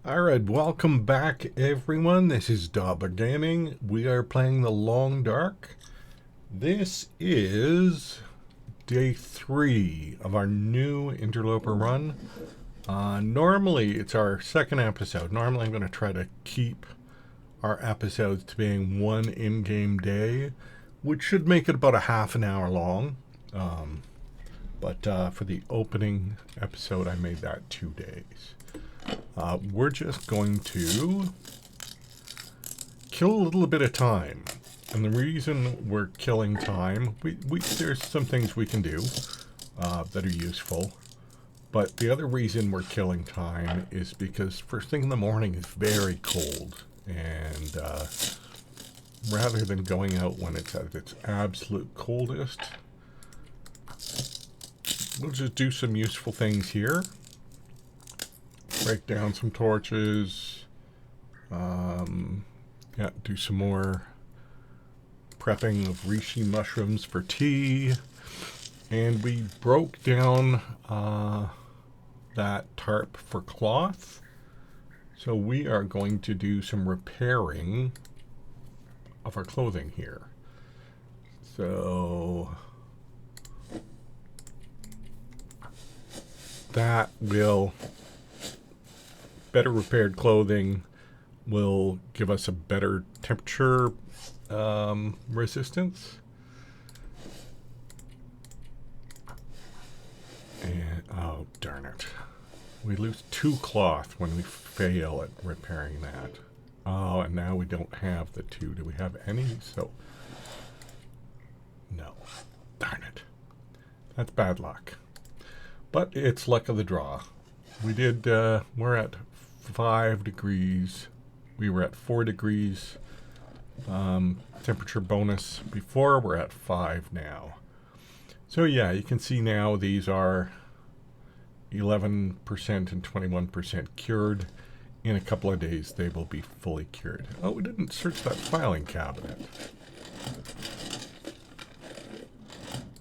Alright, welcome back everyone. This is Dobber Gaming. We are playing The Long Dark. This is day 3 of our new Interloper run. Normally it's our second episode. Normally I'm going to try to keep our episodes to being one in-game day, which should make it about a half an hour long. But for the opening episode I made that 2 days. We're just going to kill a little bit of time. And the reason we're killing time, there's some things we can do that are useful. But the other reason we're killing time is because first thing in the morning is very cold. And rather than going out when it's at its absolute coldest, we'll just do some useful things here. Break down some torches. Yeah, do some more prepping of reishi mushrooms for tea. And we broke down that tarp for cloth. So we are going to do some repairing of our clothing here. So that will... better repaired clothing will give us a better temperature resistance. And, oh, darn it. We lose 2 cloth when we fail at repairing that. Oh, and now we don't have the 2. Do we have any? So, no. Darn it. That's bad luck. But it's luck of the draw. We did, we're at 5 degrees. We were at 4 degrees temperature bonus before. We're at 5 now. So yeah, you can see now these are 11% and 21% cured. In a couple of days they will be fully cured. Oh, we didn't search that filing cabinet.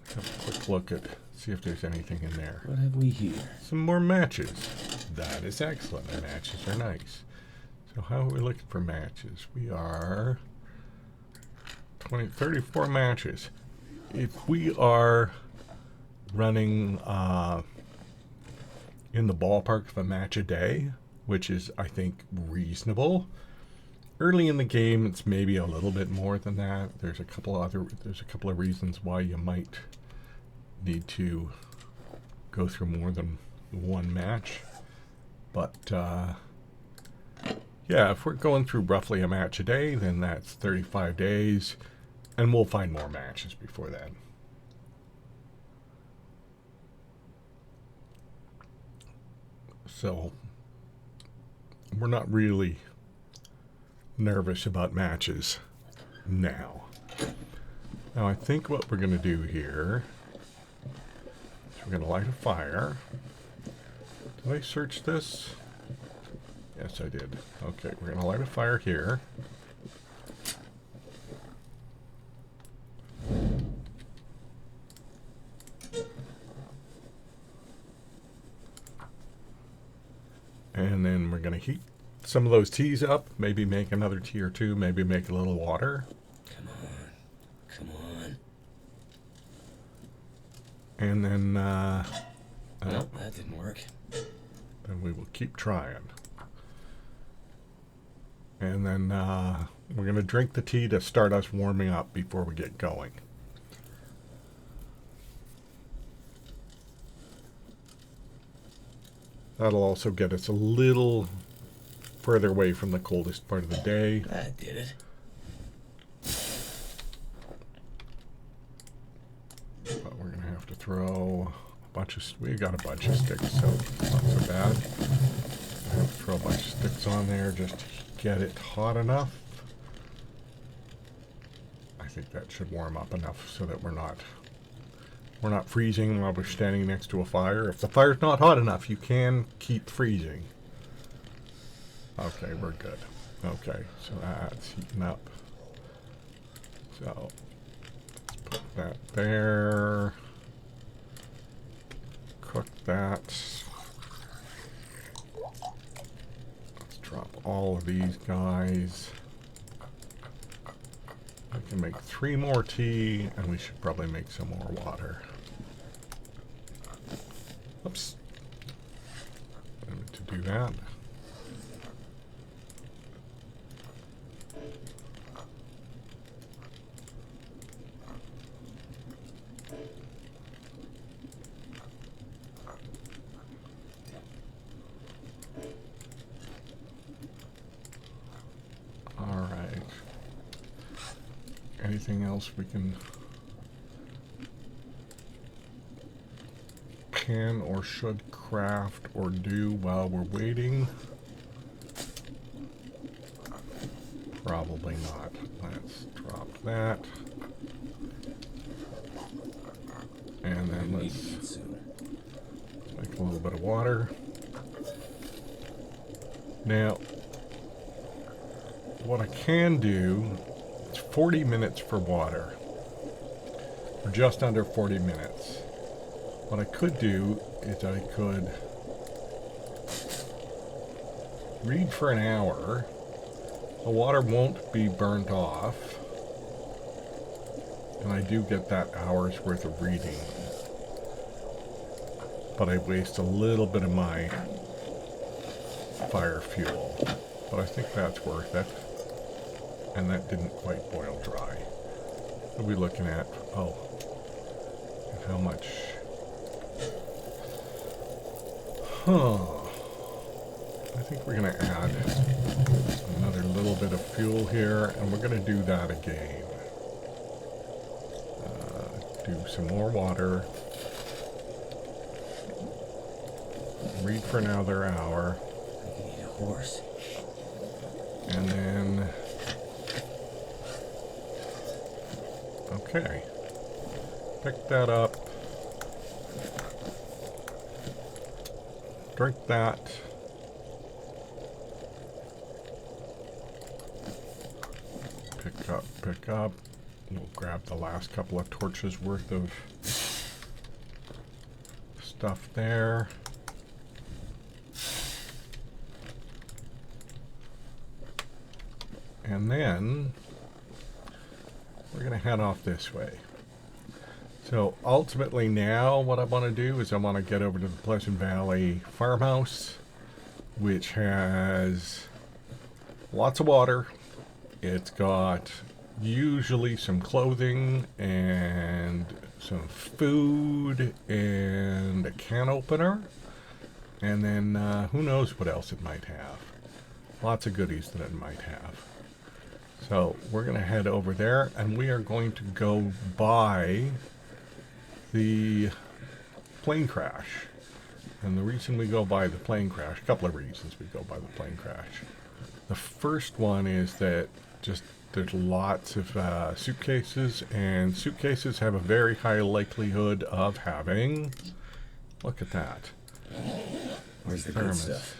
Let's have a quick look at, see if there's anything in there. What have we here? Some more matches. That is excellent. The matches are nice. So how are we looking for matches? We are 34 matches. If we are running in the ballpark of a match a day, which is, I think, reasonable. Early in the game, it's maybe a little bit more than that. There's a couple of reasons why you might need to go through more than one match. But, yeah, if we're going through roughly a match a day, then that's 35 days, and we'll find more matches before then. So, we're not really nervous about matches now. Now, I think what we're going to do here is we're going to light a fire. Did I search this? Yes, I did. Okay, we're going to light a fire here. And then we're going to heat some of those teas up. Maybe make another tea or two. Maybe make a little water. Come on. Come on. And then... no, that didn't work. Then we will keep trying. And then we're going to drink the tea to start us warming up before we get going. That'll also get us a little further away from the coldest part of the day. That did it. But we're going to have to throw a bunch of... We got a bunch of sticks, so not so bad. I have to throw a bunch of sticks on there just to get it hot enough. I think that should warm up enough so that we're not freezing while we're standing next to a fire. If the fire's not hot enough, you can keep freezing. Okay, we're good. Okay, so that's heating up. So, let's put that there. Cook that. Let's all of these guys. We can make 3 more tea, and we should probably make some more water. Oops. I need to do that. All right. Anything else we can or should craft or do while we're waiting? Probably not. Let's drop that. And then let's make a little bit of water. Now, what I can do, it's 40 minutes for water. Or just under 40 minutes. What I could do is I could read for an hour. The water won't be burnt off. And I do get that hour's worth of reading. But I waste a little bit of my fire fuel. But I think that's worth it. And that didn't quite boil dry. We'll be looking at, how much. I think we're going to add another little bit of fuel here, and we're going to do that again. Do some more water. Read for another hour. I need a horse. And then... Okay. Pick that up. Drink that. Pick up. We'll grab the last couple of torches worth of stuff there. And then we're going to head off this way. So ultimately now what I want to do is I want to get over to the Pleasant Valley farmhouse, which has lots of water. It's got usually some clothing and some food and a can opener. And then who knows what else it might have. Lots of goodies that it might have. So we're going to head over there, and we are going to go by the plane crash. And the reason we go by the plane crash, a couple of reasons we go by the plane crash. The first one is that just there's lots of suitcases, and suitcases have a very high likelihood of having, look at that. Where's the good stuff?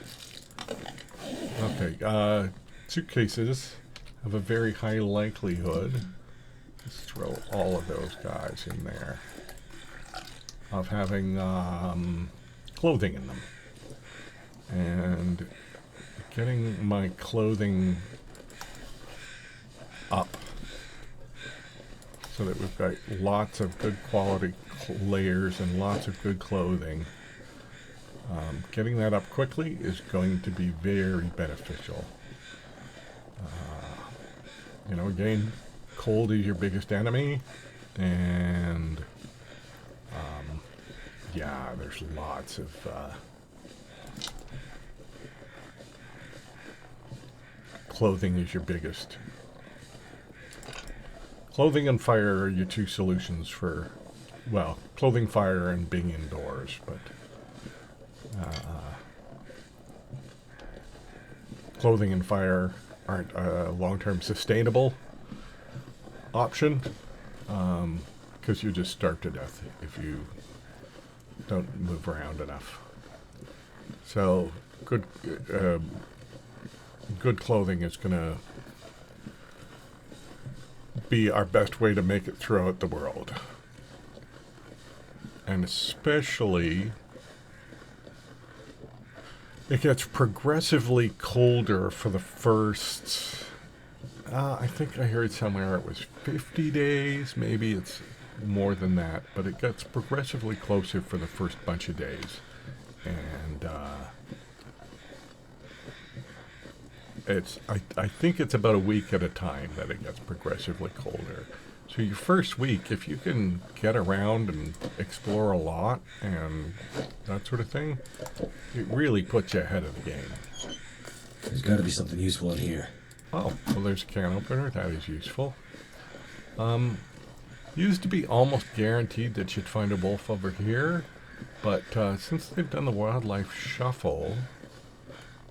Okay, suitcases have a very high likelihood, let's throw all of those guys in there, of having clothing in them. And getting my clothing up so that we've got lots of good quality layers and lots of good clothing. Getting that up quickly is going to be very beneficial. Again, cold is your biggest enemy, and yeah, there's lots of clothing is your biggest. Clothing and fire are your two solutions for, well, clothing, fire, and being indoors, but clothing and fire aren't a long-term sustainable option, because you just starve to death if you don't move around enough. So good clothing is going to be our best way to make it throughout the world. And especially It gets progressively colder for the first, I think I heard somewhere it was 50 days. Maybe it's more than that, but it gets progressively closer for the first bunch of days. And I think it's about a week at a time that it gets progressively colder. So your first week, if you can get around and explore a lot and that sort of thing, it really puts you ahead of the game. There's got to be something useful in here. Oh, well, there's a can opener. That is useful. Used to be almost guaranteed that you'd find a wolf over here, but since they've done the wildlife shuffle,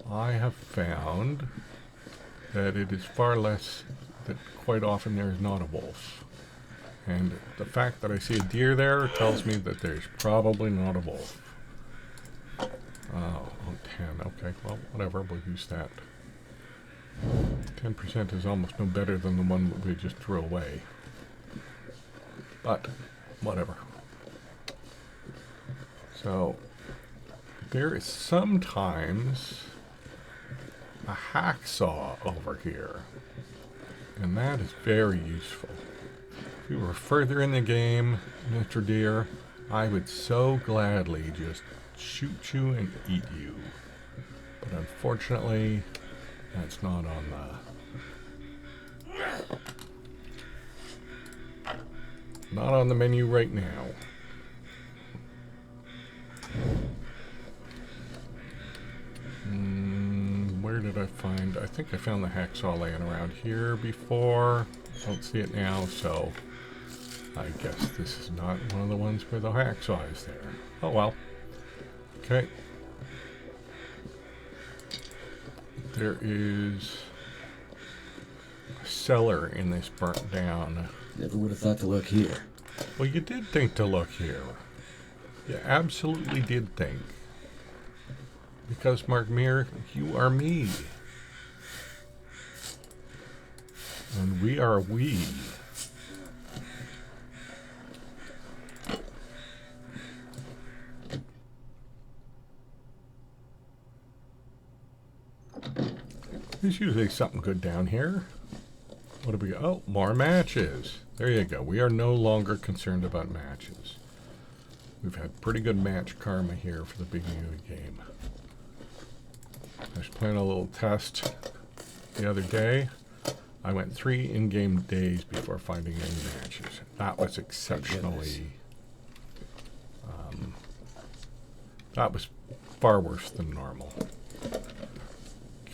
I have found that it is far less, that quite often there is not a wolf. And the fact that I see a deer there tells me that there's probably not a wolf. Oh, 10. Okay, well, whatever, we'll use that. 10% is almost no better than the one that we just threw away. But, whatever. So, there is sometimes a hacksaw over here. And that is very useful. If we were further in the game, Mr. Deer, I would so gladly just shoot you and eat you. But unfortunately, that's not on the menu right now. Where did I find? I think I found the hacksaw laying around here before. Don't see it now, so I guess this is not one of the ones where the hacksaw is there. Oh well. Okay. There is a cellar in this burnt down. Never would have thought to look here. Well, you did think to look here. You absolutely did think. Because, Mark Muir, you are me. And we are we. There's usually something good down here. What do we got? Oh, more matches. There you go. We are no longer concerned about matches. We've had pretty good match karma here for the beginning of the game. I was playing a little test the other day. I went 3 in-game days before finding any matches. That was exceptionally... that was far worse than normal.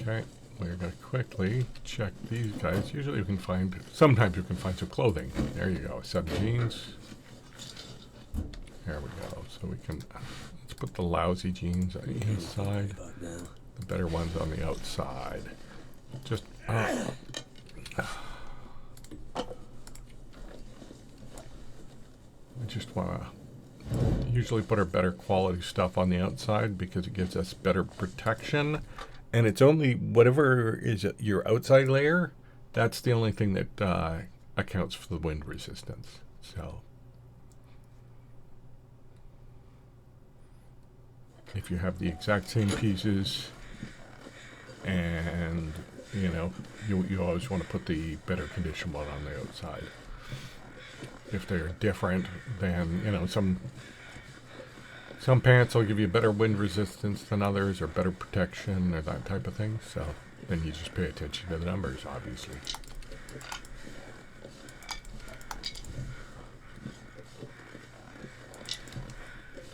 Okay. We're going to quickly check these guys. Usually you can find, sometimes you can find some clothing. There you go, a set of jeans. There we go. So we can, let's put the lousy jeans on the inside. The better ones on the outside. Just, I just want to usually put our better quality stuff on the outside because it gives us better protection. And it's only whatever is your outside layer, that's the only thing that accounts for the wind resistance. So if you have the exact same pieces and, you know, you always want to put the better condition one on the outside. If they're different, then, you know, some pants will give you better wind resistance than others, or better protection, or that type of thing. So then you just pay attention to the numbers, obviously.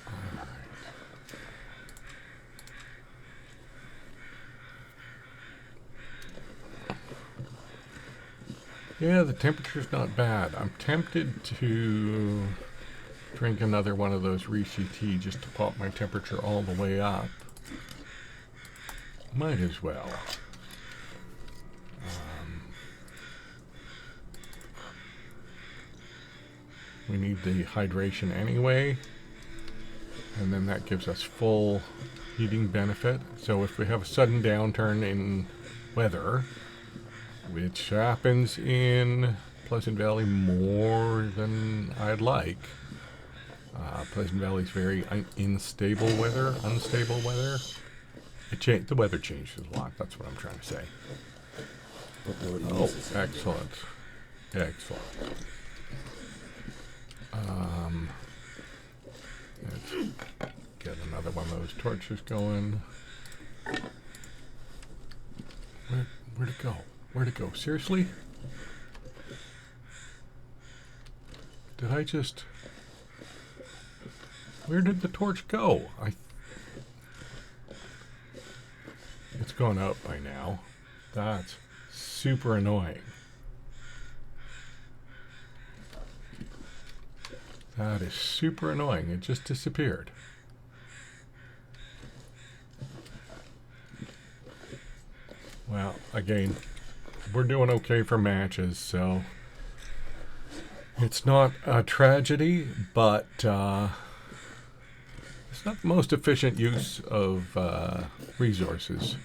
Alright. Yeah, the temperature's not bad. I'm tempted to drink another one of those Rishi tea just to pop my temperature all the way up. Might as well. We need the hydration anyway, and then that gives us full heating benefit. So if we have a sudden downturn in weather, which happens in Pleasant Valley more than I'd like, Pleasant Valley is very unstable weather, The weather changes a lot. That's what I'm trying to say. What more do you Oh, use this every day? excellent. Excellent. Let's get another one of those torches going. Where'd it go? Where'd it go? Seriously? Did I just... Where did the torch go? It's gone out by now. That's super annoying. That is super annoying. It just disappeared. Well, again, we're doing okay for matches, so it's not a tragedy, but it's not the most efficient use of resources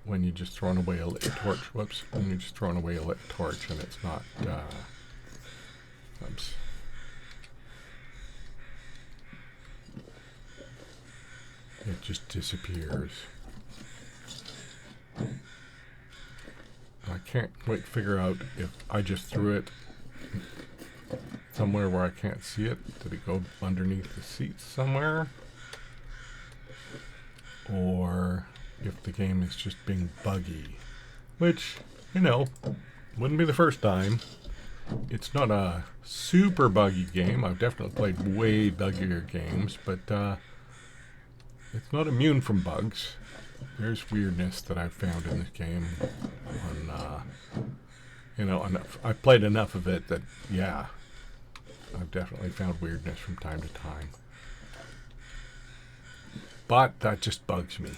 when you're just throwing away a lit torch. Whoops. When you're just throwing away a lit torch and it's not... oops. It just disappears. I can't quite figure out if I just threw it somewhere where I can't see it. Did it go underneath the seats somewhere? Or if the game is just being buggy. Which, you know, wouldn't be the first time. It's not a super buggy game. I've definitely played way buggier games, but it's not immune from bugs. There's weirdness that I've found in this game. You know, I've played enough of it that, yeah, I've definitely found weirdness from time to time. But that just bugs me.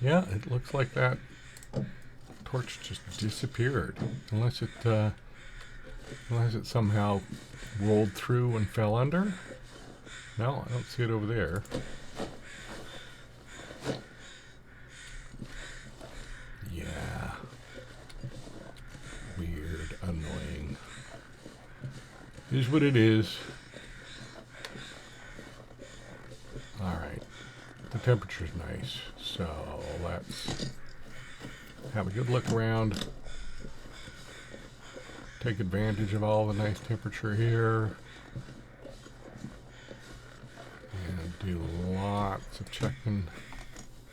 Yeah, it looks like that torch just disappeared, unless it somehow rolled through and fell under. No, I don't see it over there. Yeah, weird, annoying. Is what it is. All right, the temperature's nice, so let's have a good look around. Take advantage of all the nice temperature here. And do lots of checking.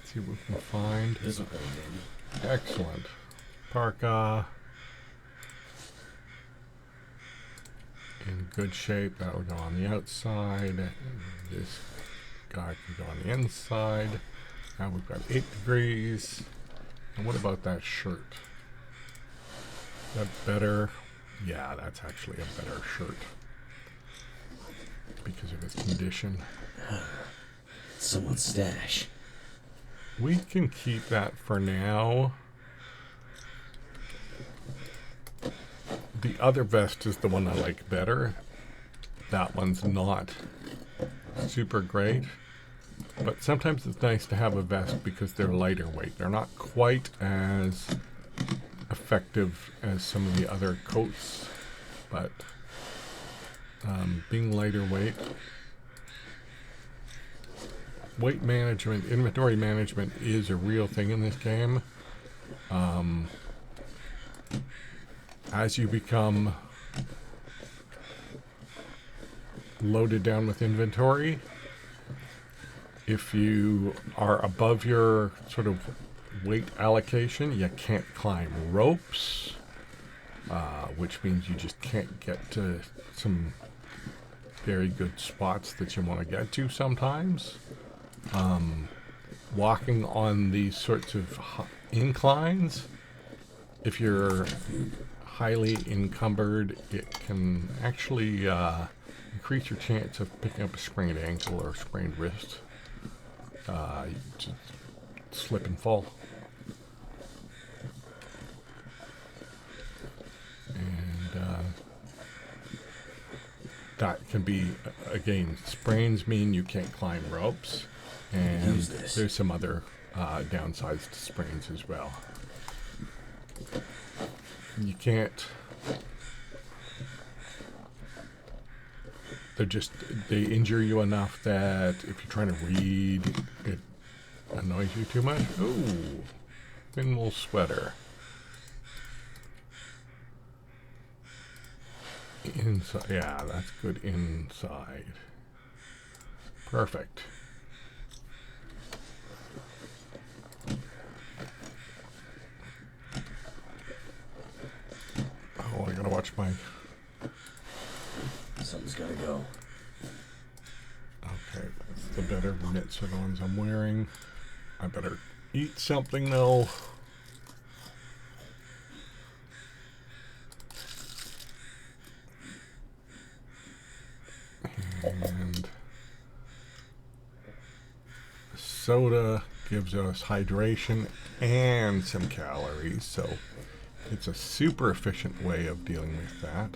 See what we can find. This will come in. Excellent. Parka. In good shape. That will go on the outside. This guy can go on the inside. Now we've got 8 degrees. And what about that shirt? Is that better? Yeah, that's actually a better shirt. Because of its condition. Someone's stash. We can keep that for now. The other vest is the one I like better. That one's not super great. But sometimes it's nice to have a vest because they're lighter weight. They're not quite as effective as some of the other coats, but being lighter weight, weight management, inventory management is a real thing in this game. As you become loaded down with inventory, if you are above your sort of weight allocation, you can't climb ropes, which means you just can't get to some very good spots that you want to get to sometimes. Walking on these sorts of inclines, if you're highly encumbered, it can actually increase your chance of picking up a sprained ankle or sprained wrist. You just slip and fall. And that can be, again, sprains mean you can't climb ropes, and there's some other downsides to sprains as well. you can't. They injure you enough that if you're trying to read, it annoys you too much. Ooh, thin wool sweater. Inside, yeah, that's good inside. Perfect. Oh, I gotta watch my. Something's gotta go. Okay, that's the better mitts are the ones I'm wearing. I better eat something though. And soda gives us hydration and some calories, so it's a super efficient way of dealing with that.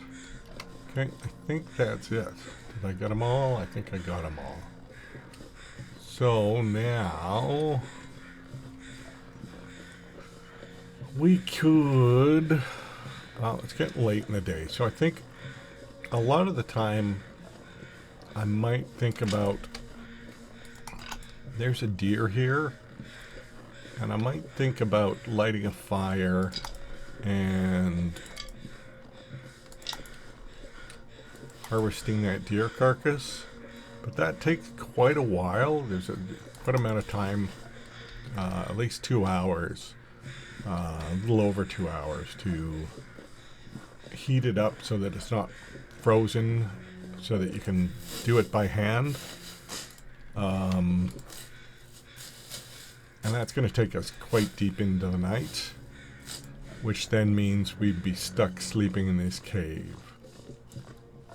Okay, I think that's it. Did I get them all? I think I got them all. So now we could. Well, it's getting late in the day, so I think a lot of the time I might think about. There's a deer here, and I might think about lighting a fire and harvesting that deer carcass, but that takes quite a while. There's quite amount of time, at least 2 hours, a little over 2 hours to heat it up so that it's not frozen, so that you can do it by hand. And that's going to take us quite deep into the night, which then means we'd be stuck sleeping in this cave.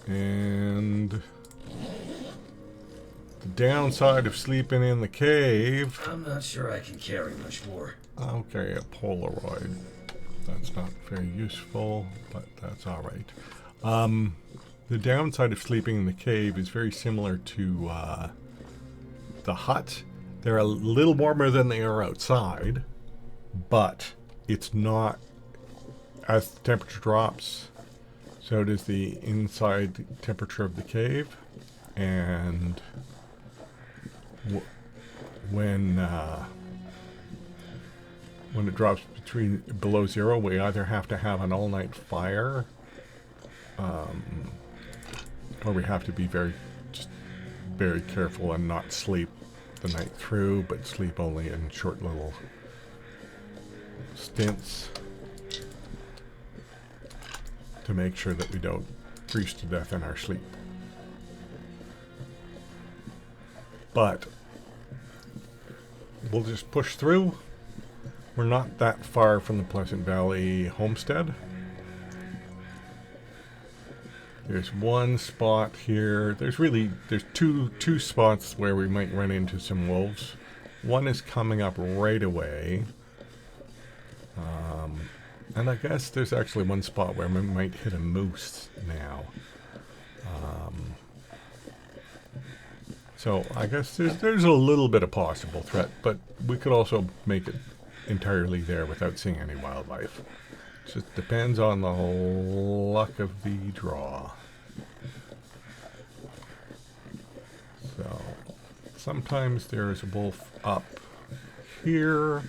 And the downside of sleeping in the cave. I'm not sure I can carry much more. Okay, a Polaroid. That's not very useful, but that's all right. The downside of sleeping in the cave is very similar to the hut. They're a little warmer than they are outside, but it's not, as the temperature drops, so does the inside temperature of the cave. And when it drops below zero, we either have to have an all-night fire, or we have to be very careful and not sleep the night through, but sleep only in short little stints to make sure that we don't freeze to death in our sleep. But we'll just push through. We're not that far from the Pleasant Valley homestead. There's one spot here. There's two spots where we might run into some wolves. One is coming up right away. And I guess there's actually one spot where we might hit a moose now. So I guess there's a little bit of possible threat, but we could also make it entirely there without seeing any wildlife. It just depends on the luck of the draw. So sometimes there is a wolf up here,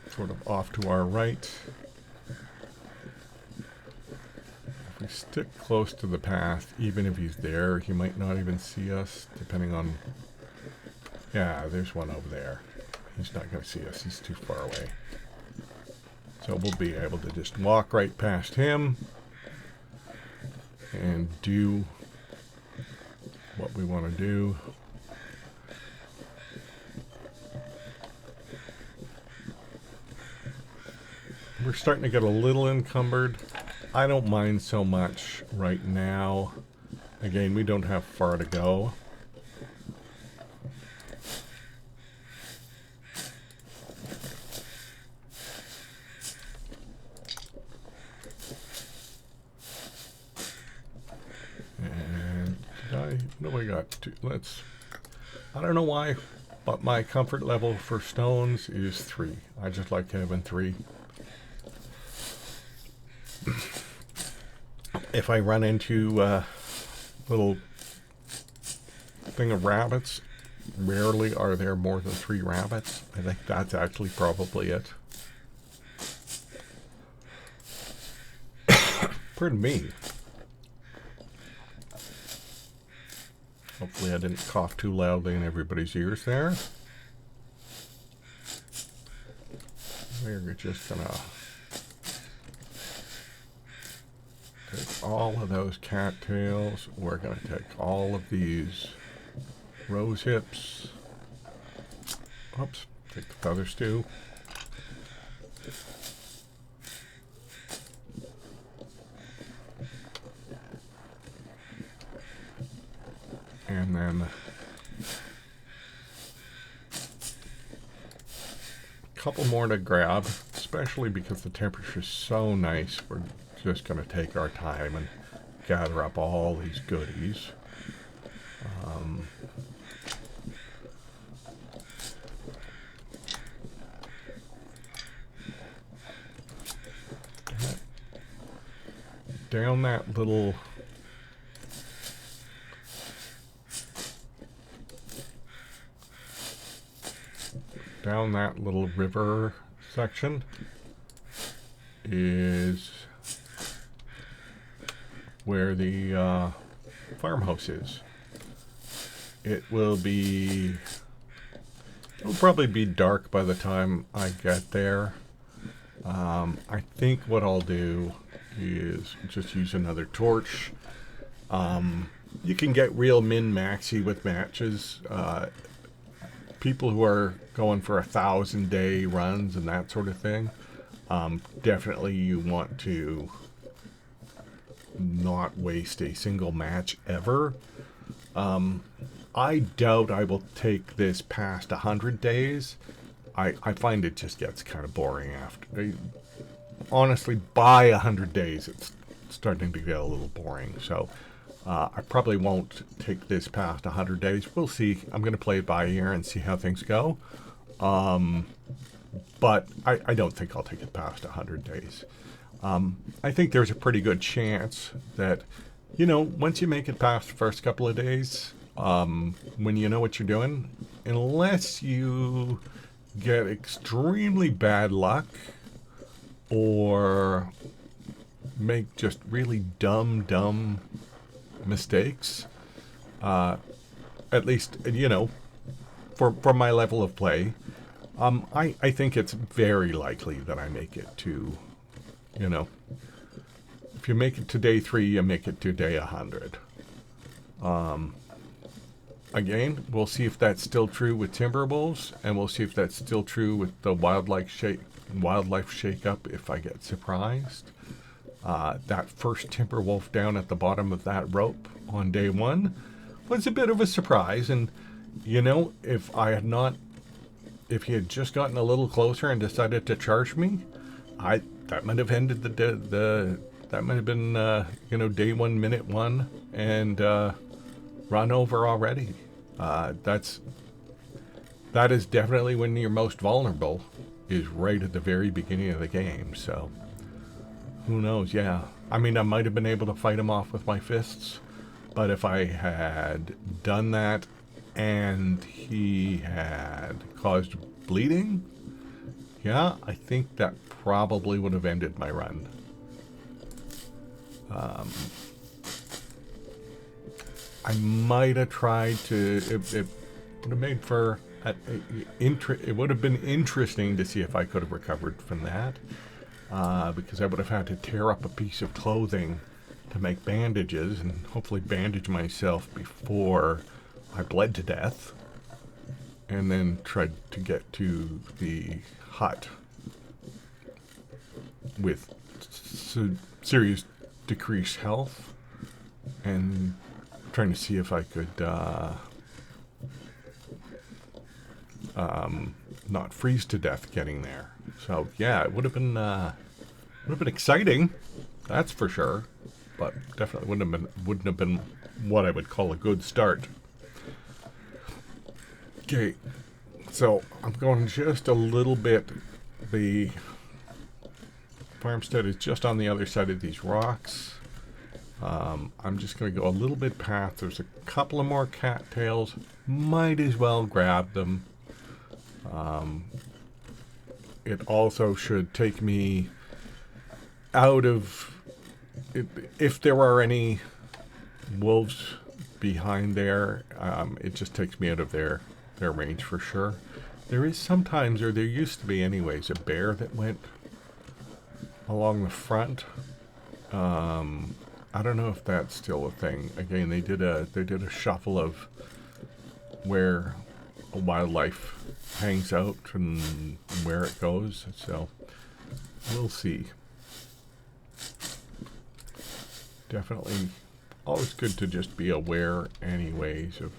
sort of off to our right. If we stick close to the path, even if he's there, he might not even see us, depending on... Yeah, there's one over there. He's not going to see us. He's too far away. So we'll be able to just walk right past him and do what we want to do. We're starting to get a little encumbered. I don't mind so much right now. Again, we don't have far to go. What do we got? I don't know why, but my comfort level for stones is 3. I just like having 3. if I run into little thing of rabbits, rarely are there more than 3 rabbits. I think that's actually probably it. Pardon me. Hopefully I didn't cough too loudly in everybody's ears there. We're just gonna take all of those cattails. We're gonna take all of these rose hips. Oops, take the feathers too. And then a couple more to grab, especially because the temperature is so nice. We're just going to take our time and gather up all these goodies. Down that little river section is where the farmhouse is. It'll probably be dark by the time I get there. I think what I'll do is just use another torch. You can get real min-maxy with matches. People who are going for 1,000-day runs and that sort of thing, definitely you want to not waste a single match ever. I doubt I will take this past 100 days. I find it just gets kind of boring after. Honestly, by 100 days, it's starting to get a little boring. So I probably won't take this past 100 days. We'll see. I'm going to play it by ear and see how things go. But I don't think I'll take it past 100 days. I think there's a pretty good chance that, once you make it past the first couple of days, when you know what you're doing, unless you get extremely bad luck or make just really dumb mistakes, at least, for my level of play, I think it's very likely that I make it to, if you make it to day 3, you make it to day 100. Again, we'll see if that's still true with Timberwolves, and we'll see if that's still true with the wildlife shake-up if I get surprised. That first Timberwolf down at the bottom of that rope on day 1 was a bit of a surprise, and if he had just gotten a little closer and decided to charge me, that might have ended that might have been day 1, minute 1, and run over already. That is definitely when you're most vulnerable, is right at the very beginning of the game. So who knows? Yeah, I mean, I might have been able to fight him off with my fists, but if I had done that and he had caused bleeding, yeah, I think that probably would have ended my run. I might have tried to. It would have made for. It would have been interesting to see if I could have recovered from that, because I would have had to tear up a piece of clothing to make bandages and hopefully bandage myself before I bled to death, and then tried to get to the hut with serious decreased health and trying to see if I could not freeze to death getting there. So yeah, it would have been exciting, that's for sure, but definitely wouldn't have been what I would call a good start. Okay, so I'm going just a little bit. The farmstead is just on the other side of these rocks. I'm just going to go a little bit past. There's a couple of more cattails. Might as well grab them. It also should take me out of... If there are any wolves behind there, it just takes me out of their range for sure. There is sometimes, or there used to be anyways, a bear that went along the front. I don't know if that's still a thing. Again, they did a shuffle of where wildlife hangs out and where it goes. So we'll see. Definitely always good to just be aware anyways of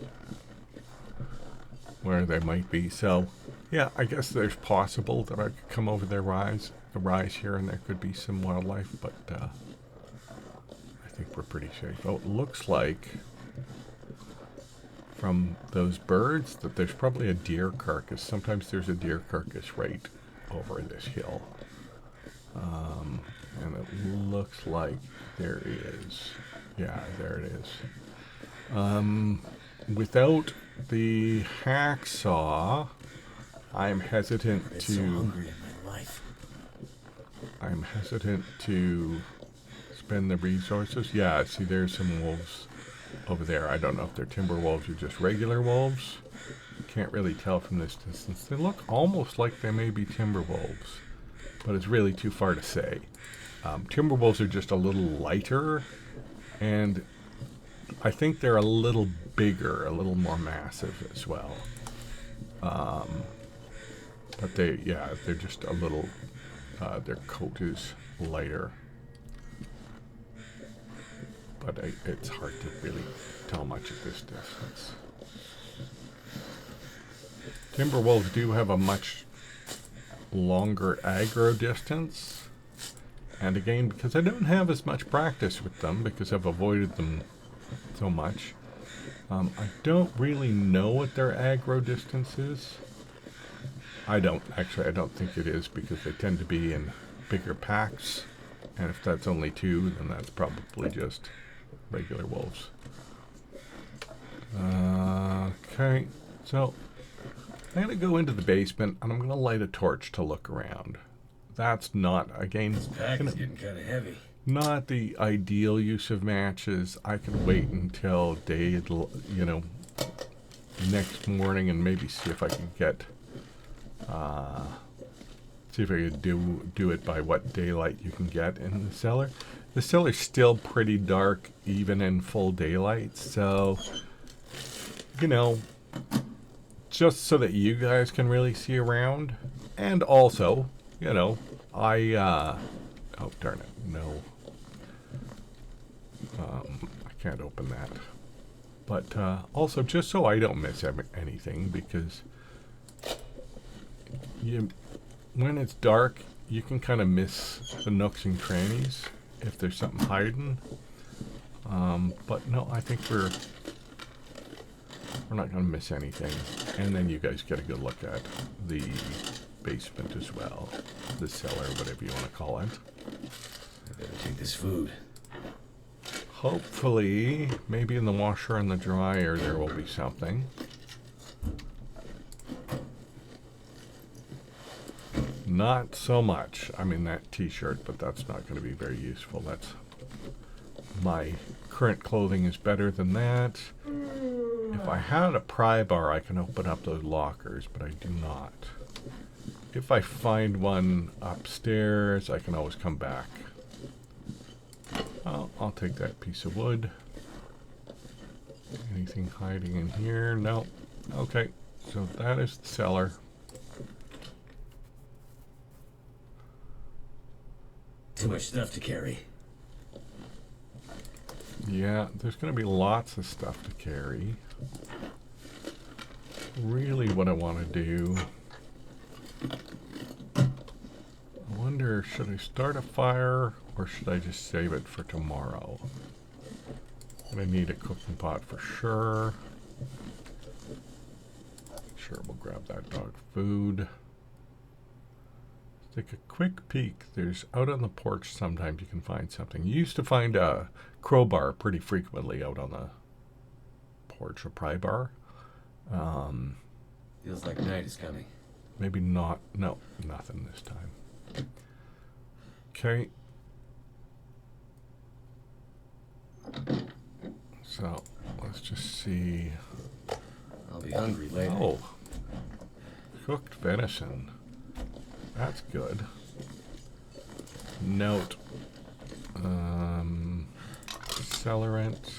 where they might be. So yeah, I guess there's possible that I could come over the rise here and there could be some wildlife, but I think we're pretty safe. Oh, it looks like from those birds that there's probably a deer carcass. Sometimes there's a deer carcass right over this hill. And it looks like there is. Yeah, there it is. Without the hacksaw, I'm hesitant I've been so hungry in my life. I'm hesitant to spend the resources. Yeah, see, there's some wolves over there. I don't know if they're timber wolves or just regular wolves. Can't really tell from this distance. They look almost like they may be timber wolves, but it's really too far to say. Timber wolves are just a little lighter, and I think they're a little bigger, a little more massive as well. But they're just a little, their coat is lighter. But it's hard to really tell much at this distance. Timber wolves do have a much longer aggro distance. And again, because I don't have as much practice with them, because I've avoided them so much, I don't really know what their aggro distance is. I don't think it is, because they tend to be in bigger packs. And if that's only 2, then that's probably just regular wolves. Okay, so I'm going to go into the basement and I'm going to light a torch to look around. That's not, again, This pack is getting kind of heavy. not the ideal use of matches. I can wait until day, next morning and maybe see if I can get, do it by what daylight you can get in the cellar. The cellar's still pretty dark even in full daylight, so, just so that you guys can really see around. And also, oh darn it, no. I can't open that. But also, just so I don't miss anything, because when it's dark, you can kind of miss the nooks and crannies if there's something hiding. But no, I think we're not going to miss anything. And then you guys get a good look at the basement as well. The cellar, whatever you want to call it. I better take this food. Hopefully, maybe in the washer and the dryer there will be something. Not so much. I mean, that t-shirt, but that's not going to be very useful. That's my current clothing is better than that. If I had a pry bar, I can open up those lockers, but I do not. If I find one upstairs, I can always come back. I'll take that piece of wood. Anything hiding in here? No. Okay, so that is the cellar. Too much stuff to carry. Yeah, there's going to be lots of stuff to carry. Really what I want to do... I wonder, should I start a fire or should I just save it for tomorrow? I need a cooking pot for sure. Sure, we'll grab that dog food. take a quick peek. There's out on the porch, sometimes you can find something. You used to find a crowbar pretty frequently out on the porch, a pry bar. Feels like night is coming. Maybe not. No, nothing this time. Okay. So, let's just see. I'll be hungry later. Oh, cooked venison. That's good. Note. Accelerant.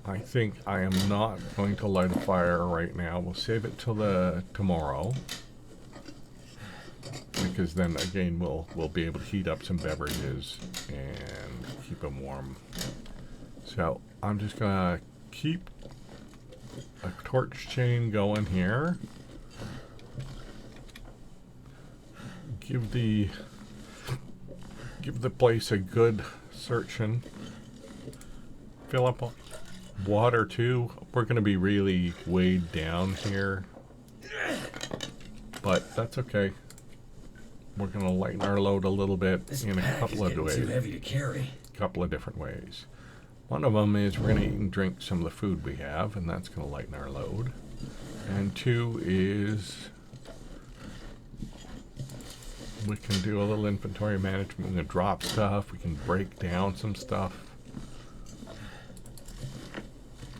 I think I am not going to light a fire right now. We'll save it till tomorrow. Because then again we'll be able to heat up some beverages and keep them warm. So I'm just gonna keep a torch chain going here. Give the place a good searching. Fill up water too. We're gonna be really weighed down here, but that's okay. We're gonna lighten our load a little bit in a couple of ways. Too heavy to carry. Couple of different ways. One of them is we're gonna eat and drink some of the food we have, and that's gonna lighten our load. And two is we can do a little inventory management. We can drop stuff. We can break down some stuff.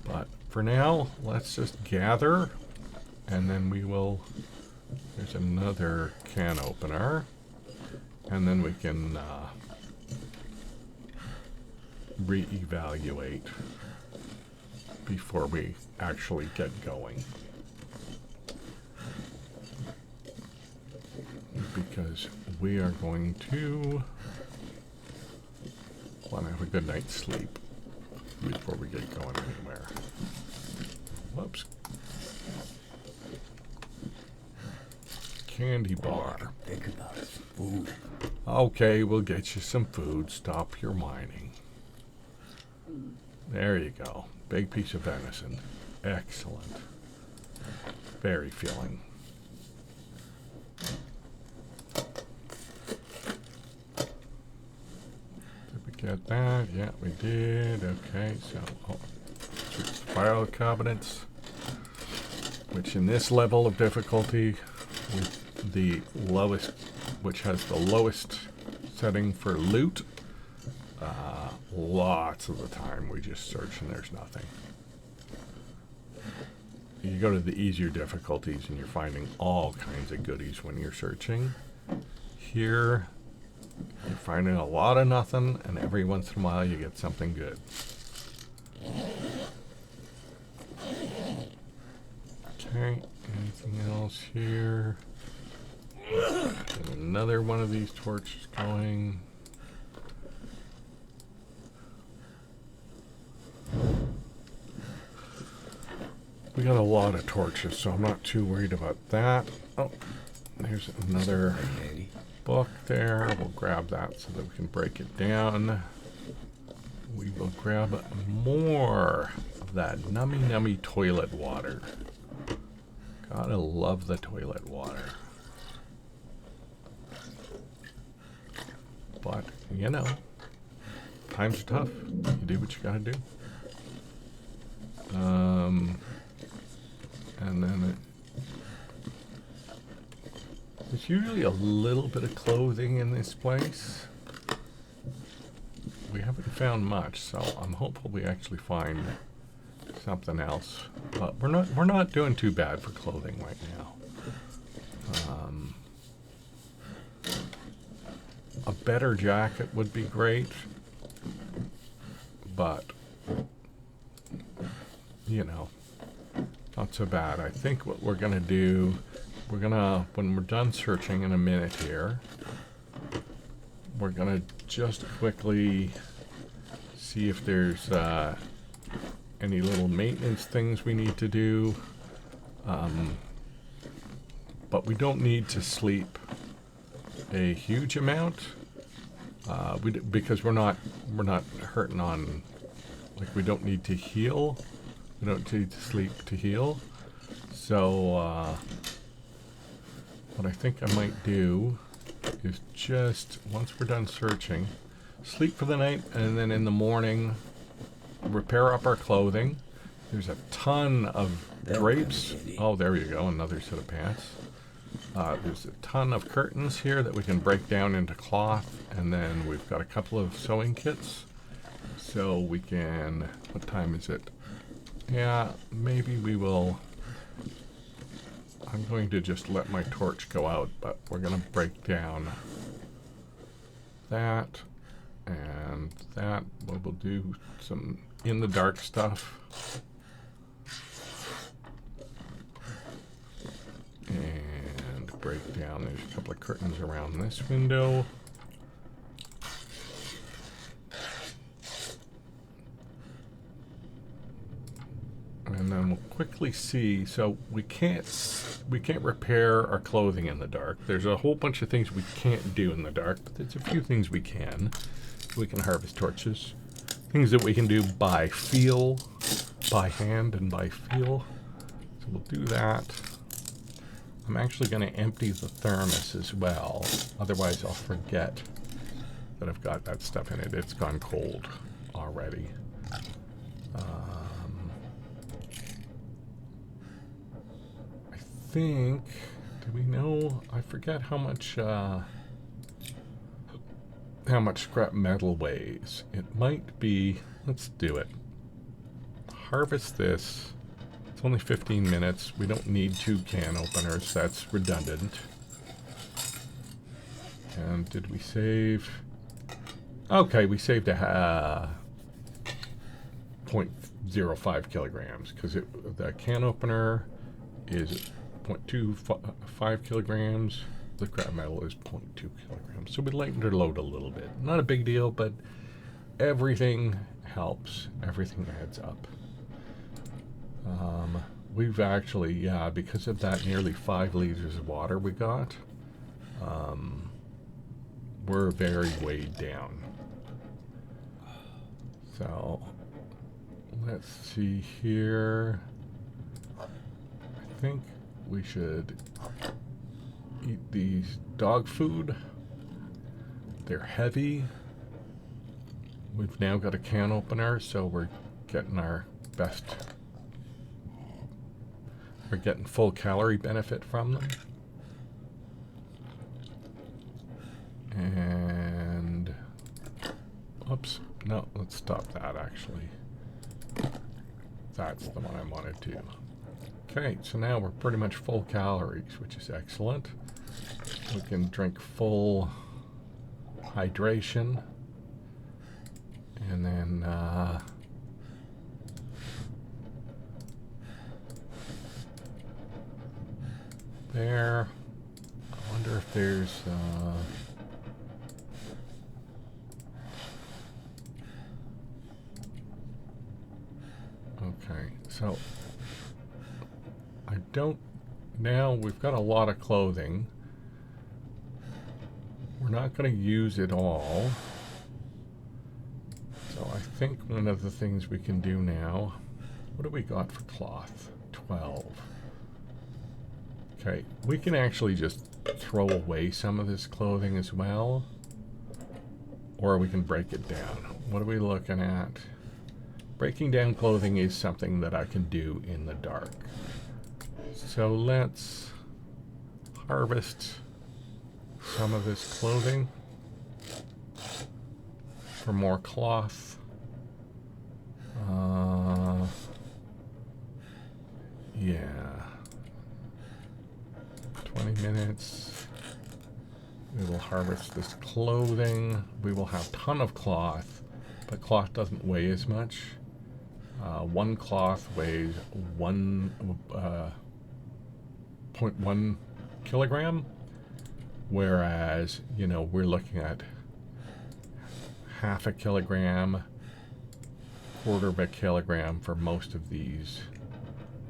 But for now, let's just gather, and then we will. There's another can opener, and then we can reevaluate before we actually get going. Because we are going to want to have a good night's sleep before we get going anywhere. Whoops. Candy bar. Think about it. Food. Okay, we'll get you some food. Stop your whining. There you go. Big piece of venison. Excellent. Very filling. Did we get that? Yeah, we did. Okay, so file cabinets, which in this level of difficulty, with the lowest, which has the lowest setting for loot, lots of the time we just search and there's nothing. You go to the easier difficulties and you're finding all kinds of goodies when you're searching. Here, you're finding a lot of nothing, and every once in a while you get something good. Okay, anything else here? Get another one of these torches going. We got a lot of torches, so I'm not too worried about that. Oh, there's another book there. We'll grab that so that we can break it down. We will grab more of that nummy toilet water. Gotta love the toilet water. But, you know, times are tough. You do what you gotta do. And then there's usually a little bit of clothing in this place. We haven't found much, so I'm hopeful we actually find something else. But we're not doing too bad for clothing right now. A better jacket would be great, but you know, not so bad. I think what we're gonna do, when we're done searching in a minute here, we're gonna just quickly see if there's any little maintenance things we need to do. But we don't need to sleep a huge amount, because we're not hurting on, like, we don't need to heal. We don't need to sleep to heal. So what I think I might do is just, once we're done searching, sleep for the night, and then in the morning repair up our clothing. There's a ton of drapes. Oh, there you go, another set of pants. There's a ton of curtains here that we can break down into cloth, and then we've got a couple of sewing kits. So we can, what time is it? Yeah, maybe we will, I'm going to just let my torch go out, but we're going to break down that and that. We'll do some in the dark stuff. And break down, there's a couple of curtains around this window. And then we'll quickly see, so we can't repair our clothing in the dark. There's a whole bunch of things we can't do in the dark, but there's a few things we can. We can harvest torches. Things that we can do by feel, by hand and by feel. So we'll do that. I'm actually going to empty the thermos as well. Otherwise I'll forget that I've got that stuff in it. It's gone cold already. I think, do we know? I forget how much scrap metal weighs. It might be, let's do it. Harvest this. It's only 15 minutes. We don't need 2 can openers. That's redundant. And did we save? Okay, we saved a 0.05 kilograms because the can opener is 0.25 kilograms. The scrap metal is 0.2 kilograms. So we lightened our load a little bit. Not a big deal, but everything helps. Everything adds up. We've actually, yeah, because of that nearly 5 liters of water we got, we're very weighed down. So let's see here. I think we should eat these dog food. They're heavy. We've now got a can opener, so we're getting our best. We're getting full calorie benefit from them. And oops, no, let's stop that actually. That's the one I wanted to. Okay, so now we're pretty much full calories, which is excellent. We can drink full hydration. And then there. I wonder if there's okay, so I don't, now we've got a lot of clothing. We're not going to use it all. So I think one of the things we can do now, what do we got for cloth? 12. Okay, we can actually just throw away some of this clothing as well. Or we can break it down. What are we looking at? Breaking down clothing is something that I can do in the dark. So let's harvest some of this clothing for more cloth. 20 minutes. We will harvest this clothing. We will have a ton of cloth, but cloth doesn't weigh as much. One cloth weighs 1.1 kilogram, whereas, you know, we're looking at half a kilogram, quarter of a kilogram for most of these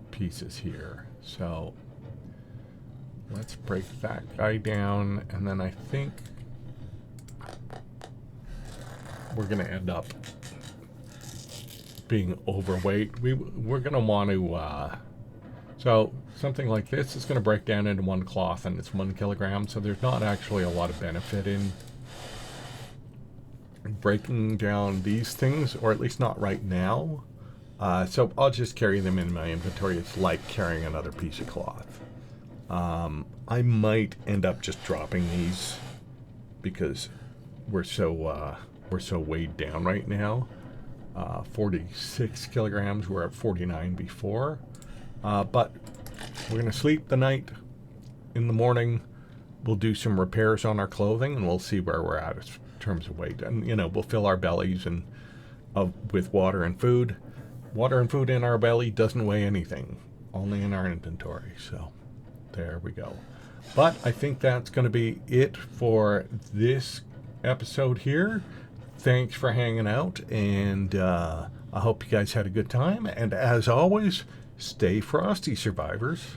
pieces here. So let's break that guy down, and then I think we're going to end up being overweight. We're going to want to So something like this is going to break down into one cloth, and it's 1 kilogram. So there's not actually a lot of benefit in breaking down these things, or at least not right now. So I'll just carry them in my inventory. It's like carrying another piece of cloth. I might end up just dropping these because we're so weighed down right now. 46 kilograms. We're at 49 before. But we're going to sleep the night. In the morning, we'll do some repairs on our clothing, and we'll see where we're at in terms of weight. And, we'll fill our bellies with water and food. Water and food in our belly doesn't weigh anything, only in our inventory. So there we go. But I think that's going to be it for this episode here. Thanks for hanging out, and I hope you guys had a good time. And as always, stay frosty, survivors.